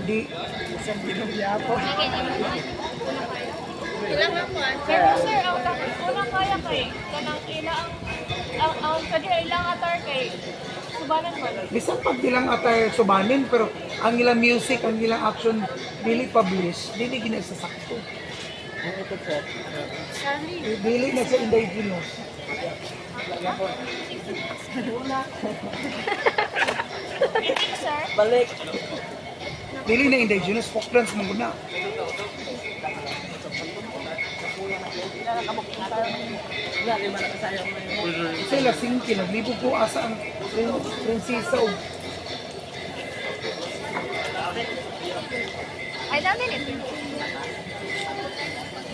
Di, isang ginugya po. Kailangan mo. Pero sir, ang unang kaya kay kanang ila ang kadi ilang atar kay subanan mo. Bisan pag ilang atay subanin, pero ang ilang music, ang ilang action, dili publish, dili ginasasakto. Charlie. Dili na sa indigenous. Sir, Balik. Dili na indigenous, folk dance mo na. Wala, lima na kasayang mo yun. Sila singki, naglibog po asa ang prinsesa o ay namin ito.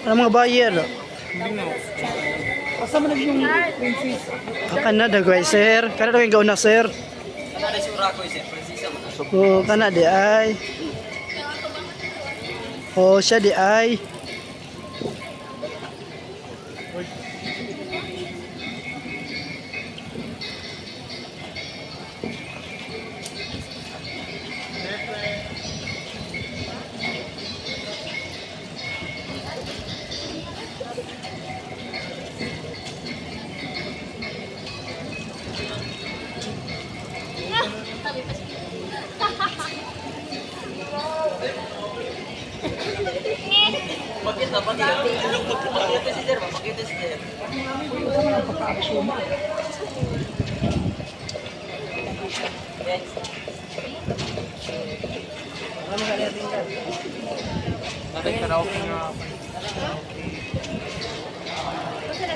Ang mga buyer. asa man yung prinsesa. Kana dagway sir. Kana daw yung gauna sir. Ano na si Urakoy, sir? Prinsesa mo na. O kana di ay. O siya di ay. Bakit na? Bakit? Bakit si sir? Bakit si sir? Asa man ang pagka-action mo. Bakit karaoke nga? Sir,